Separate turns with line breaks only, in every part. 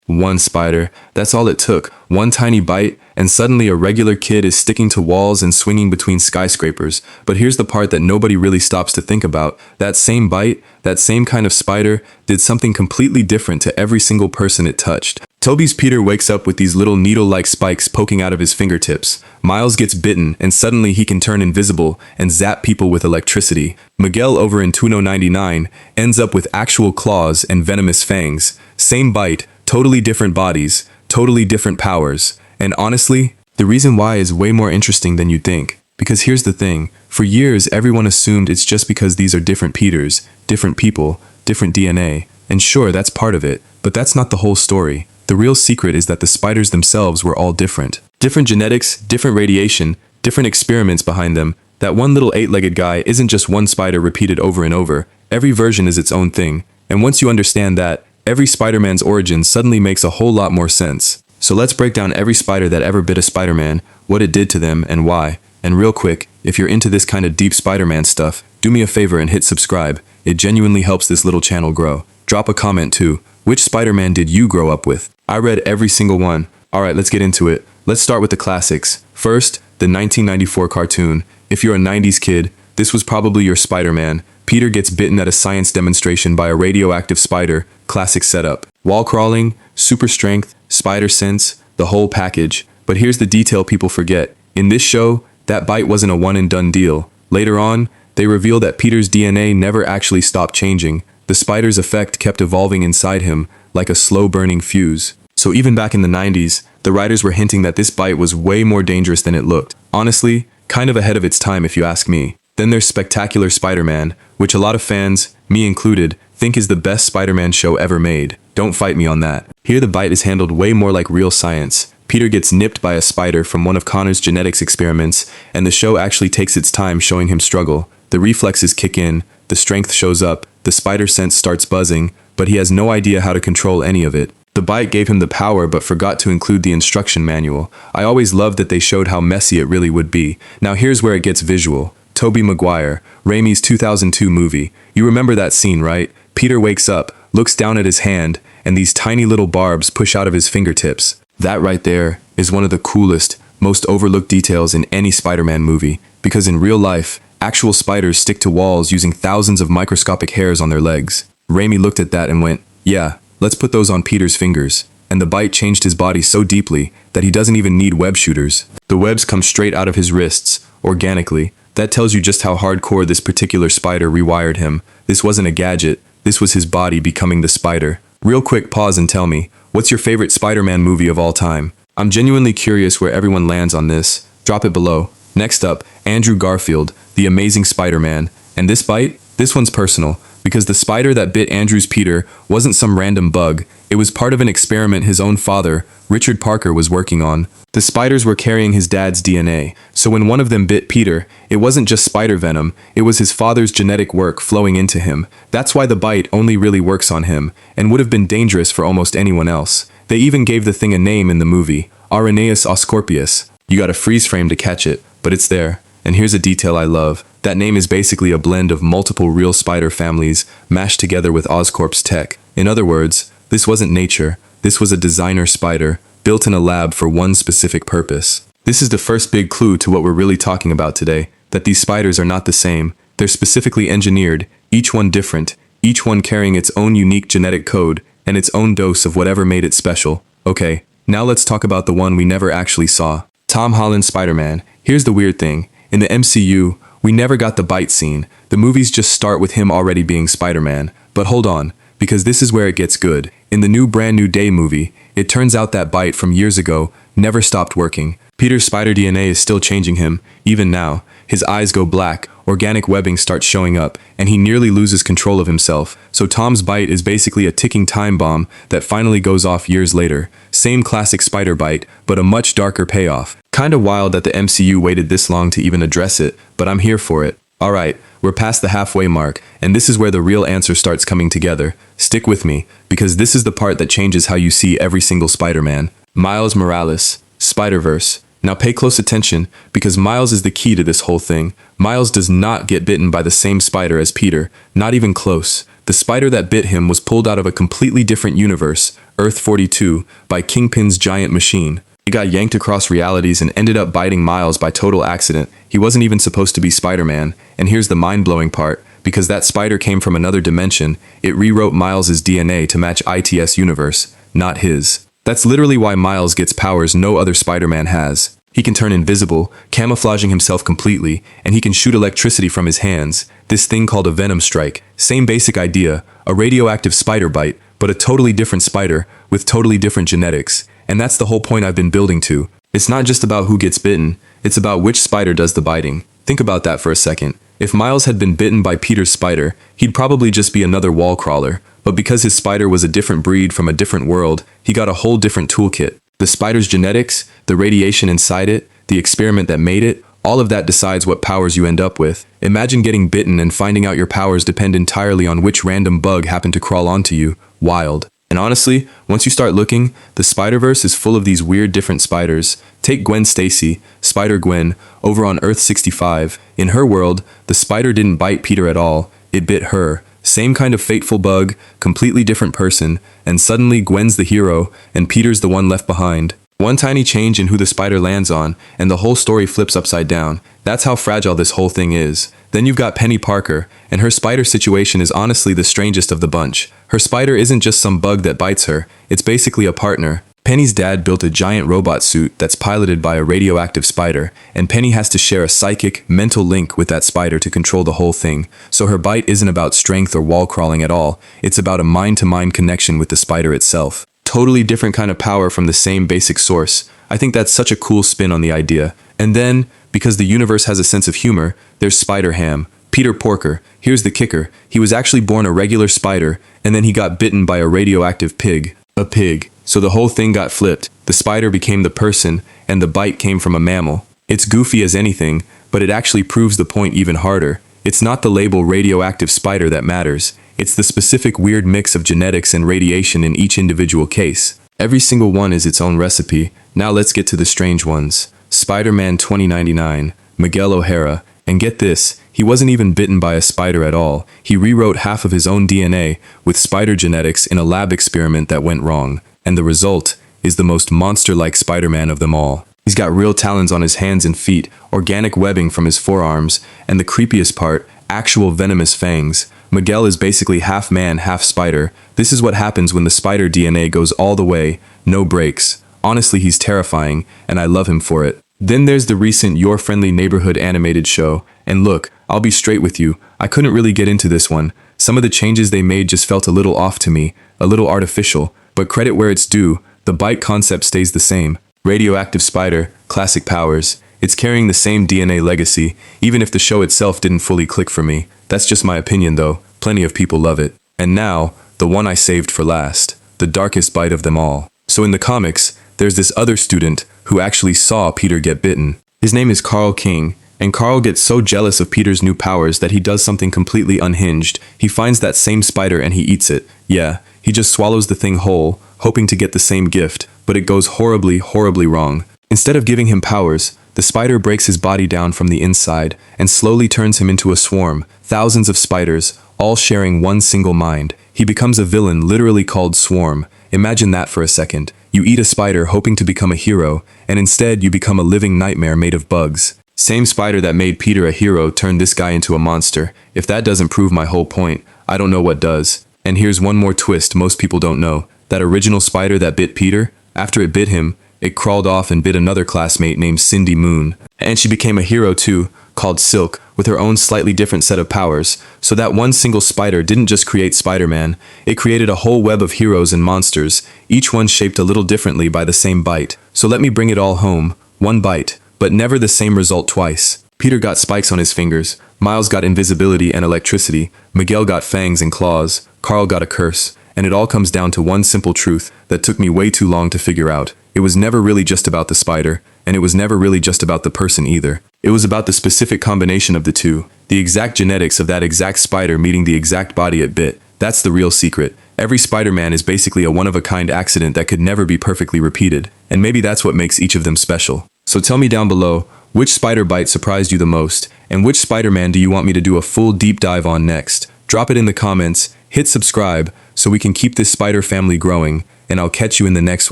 One spider, that's all it took. One tiny bite, and suddenly a regular kid is sticking to walls and swinging between skyscrapers. But here's the part that nobody really stops to think about. That same bite, that same kind of spider, did something completely different to every single person it touched. Toby's Peter wakes up with these little needle-like spikes poking out of his fingertips. Miles gets bitten, and suddenly he can turn invisible and zap people with electricity. Miguel over in Tuno 99 ends up with actual claws and venomous fangs. Same bite, totally different bodies, totally different powers. And honestly, the reason why is way more interesting than you'd think. Because here's the thing, for years everyone assumed it's just because these are different Peters, different people, different DNA. And sure, that's part of it, but that's not the whole story. The real secret is that the spiders themselves were all different. Different genetics, different radiation, different experiments behind them. That one little 8-legged guy isn't just one spider repeated over and over. Every version is its own thing. And once you understand that, every Spider-Man's origin suddenly makes a whole lot more sense. So let's break down every spider that ever bit a Spider-Man, what it did to them, and why. And real quick, if you're into this kind of deep Spider-Man stuff, do me a favor and hit subscribe. It genuinely helps this little channel grow. Drop a comment too. Which Spider-Man did you grow up with? I read every single one. Alright, let's get into it. Let's start with the classics. First, the 1994 cartoon. If you're a 90s kid, this was probably your Spider-Man. Peter gets bitten at a science demonstration by a radioactive spider. Classic setup. Wall crawling, super strength, spider sense, the whole package. But here's the detail people forget. In this show, that bite wasn't a one-and-done deal. Later on, they reveal that Peter's DNA never actually stopped changing. The spider's effect kept evolving inside him, like a slow-burning fuse. So even back in the 90s, the writers were hinting that this bite was way more dangerous than it looked. Honestly, kind of ahead of its time if you ask me. Then there's Spectacular Spider-Man, which a lot of fans, me included, think is the best Spider-Man show ever made. Don't fight me on that. Here the bite is handled way more like real science. Peter gets nipped by a spider from one of Connor's genetics experiments, and the show actually takes its time showing him struggle. The reflexes kick in, the strength shows up, the spider sense starts buzzing, but he has no idea how to control any of it. The bite gave him the power but forgot to include the instruction manual. I always loved that they showed how messy it really would be. Now here's where it gets visual. Toby Maguire, Raimi's 2002 movie. You remember that scene, right? Peter wakes up, looks down at his hand, and these tiny little barbs push out of his fingertips. That right there is one of the coolest, most overlooked details in any Spider-Man movie, because in real life, actual spiders stick to walls using thousands of microscopic hairs on their legs. Raimi looked at that and went, yeah, let's put those on Peter's fingers. And the bite changed his body so deeply that he doesn't even need web shooters. The webs come straight out of his wrists, organically. That tells you just how hardcore this particular spider rewired him. This wasn't a gadget, this was his body becoming the spider. Real quick pause and tell me, what's your favorite Spider-Man movie of all time? I'm genuinely curious where everyone lands on this. Drop it below. Next up, Andrew Garfield, the Amazing Spider-Man. And this bite? This one's personal, because the spider that bit Andrew's Peter wasn't some random bug. It was part of an experiment his own father, Richard Parker, was working on. The spiders were carrying his dad's DNA, so when one of them bit Peter, it wasn't just spider venom, it was his father's genetic work flowing into him. That's why the bite only really works on him, and would have been dangerous for almost anyone else. They even gave the thing a name in the movie, Arenaeus oscorpius. You gotta freeze frame to catch it, but it's there. And here's a detail I love. That name is basically a blend of multiple real spider families mashed together with Oscorp's tech. In other words, this wasn't nature, this was a designer spider, built in a lab for one specific purpose. This is the first big clue to what we're really talking about today, that these spiders are not the same. They're specifically engineered, each one different, each one carrying its own unique genetic code, and its own dose of whatever made it special. Okay, now let's talk about the one we never actually saw. Tom Holland's Spider-Man. Here's the weird thing. In the MCU, we never got the bite scene. The movies just start with him already being Spider-Man. But hold on, because this is where it gets good. In the new Brand New Day movie, it turns out that bite from years ago never stopped working. Peter's spider DNA is still changing him, even now. His eyes go black, organic webbing starts showing up, and he nearly loses control of himself. So Tom's bite is basically a ticking time bomb that finally goes off years later. Same classic spider bite, but a much darker payoff. Kinda wild that the MCU waited this long to even address it, but I'm here for it. Alright, we're past the halfway mark, and this is where the real answer starts coming together. Stick with me, because this is the part that changes how you see every single Spider-Man. Miles Morales, Spider-Verse. Now pay close attention, because Miles is the key to this whole thing. Miles does not get bitten by the same spider as Peter, not even close. The spider that bit him was pulled out of a completely different universe, Earth 42, by Kingpin's giant machine. He got yanked across realities and ended up biting Miles by total accident. He wasn't even supposed to be Spider-Man, and here's the mind-blowing part. Because that spider came from another dimension, it rewrote Miles' DNA to match ITS universe, not his. That's literally why Miles gets powers no other Spider-Man has. He can turn invisible, camouflaging himself completely, and he can shoot electricity from his hands. This thing called a venom strike. Same basic idea, a radioactive spider bite, but a totally different spider, with totally different genetics. And that's the whole point I've been building to. It's not just about who gets bitten, it's about which spider does the biting. Think about that for a second. If Miles had been bitten by Peter's spider, he'd probably just be another wall crawler. But because his spider was a different breed from a different world, he got a whole different toolkit. The spider's genetics, the radiation inside it, the experiment that made it, all of that decides what powers you end up with. Imagine getting bitten and finding out your powers depend entirely on which random bug happened to crawl onto you. Wild. And honestly, once you start looking, the Spider-Verse is full of these weird different spiders. Take Gwen Stacy, Spider-Gwen, over on Earth 65. In her world, the spider didn't bite Peter at all, it bit her. Same kind of fateful bug, completely different person, and suddenly Gwen's the hero, and Peter's the one left behind. One tiny change in who the spider lands on, and the whole story flips upside down. That's how fragile this whole thing is. Then you've got Penny Parker, and her spider situation is honestly the strangest of the bunch. Her spider isn't just some bug that bites her, it's basically a partner. Penny's dad built a giant robot suit that's piloted by a radioactive spider, and Penny has to share a psychic, mental link with that spider to control the whole thing. So her bite isn't about strength or wall crawling at all, it's about a mind-to-mind connection with the spider itself. Totally different kind of power from the same basic source. I think that's such a cool spin on the idea. And then, because the universe has a sense of humor, there's Spider-Ham. Peter Porker. Here's the kicker. He was actually born a regular spider, and then he got bitten by a radioactive pig. A pig. So the whole thing got flipped. The spider became the person, and the bite came from a mammal. It's goofy as anything, but it actually proves the point even harder. It's not the label radioactive spider that matters. It's the specific weird mix of genetics and radiation in each individual case. Every single one is its own recipe. Now let's get to the strange ones. Spider-Man 2099, Miguel O'Hara. And get this, he wasn't even bitten by a spider at all. He rewrote half of his own DNA with spider genetics in a lab experiment that went wrong. And the result is the most monster-like Spider-Man of them all. He's got real talons on his hands and feet, organic webbing from his forearms, and the creepiest part, actual venomous fangs. Miguel is basically half man, half spider. This is what happens when the spider DNA goes all the way, no breaks. Honestly, he's terrifying, and I love him for it. Then there's the recent Your Friendly Neighborhood animated show, and look, I'll be straight with you, I couldn't really get into this one. Some of the changes they made just felt a little off to me, a little artificial, but credit where it's due, the bite concept stays the same. Radioactive spider, classic powers. It's carrying the same DNA legacy, even if the show itself didn't fully click for me. That's just my opinion though, plenty of people love it. And now, the one I saved for last, the darkest bite of them all. So in the comics, there's this other student who actually saw Peter get bitten. His name is Carl King, and Carl gets so jealous of Peter's new powers that he does something completely unhinged. He finds that same spider and he eats it. Yeah, he just swallows the thing whole, hoping to get the same gift, but it goes horribly, horribly wrong. Instead of giving him powers, the spider breaks his body down from the inside and slowly turns him into a swarm, thousands of spiders, all sharing one single mind. He becomes a villain literally called Swarm. Imagine that for a second. You eat a spider hoping to become a hero, and instead you become a living nightmare made of bugs. Same spider that made Peter a hero turned this guy into a monster. If that doesn't prove my whole point, I don't know what does. And here's one more twist most people don't know. That original spider that bit Peter, after it bit him, it crawled off and bit another classmate named Cindy Moon. And she became a hero too, called Silk, with her own slightly different set of powers. So that one single spider didn't just create Spider-Man, it created a whole web of heroes and monsters, each one shaped a little differently by the same bite. So let me bring it all home. One bite, but never the same result twice. Peter got spikes on his fingers, Miles got invisibility and electricity, Miguel got fangs and claws, Carl got a curse. And it all comes down to one simple truth that took me way too long to figure out. It was never really just about the spider, and it was never really just about the person either. It was about the specific combination of the two, the exact genetics of that exact spider meeting the exact body it bit. That's the real secret. Every Spider-Man is basically a one-of-a-kind accident that could never be perfectly repeated, and maybe that's what makes each of them special. So tell me down below, which spider bite surprised you the most, and which Spider-Man do you want me to do a full deep dive on next? Drop it in the comments, hit subscribe, so we can keep this spider family growing, and I'll catch you in the next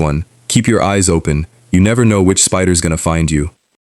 one. Keep your eyes open. You never know which spider's gonna find you.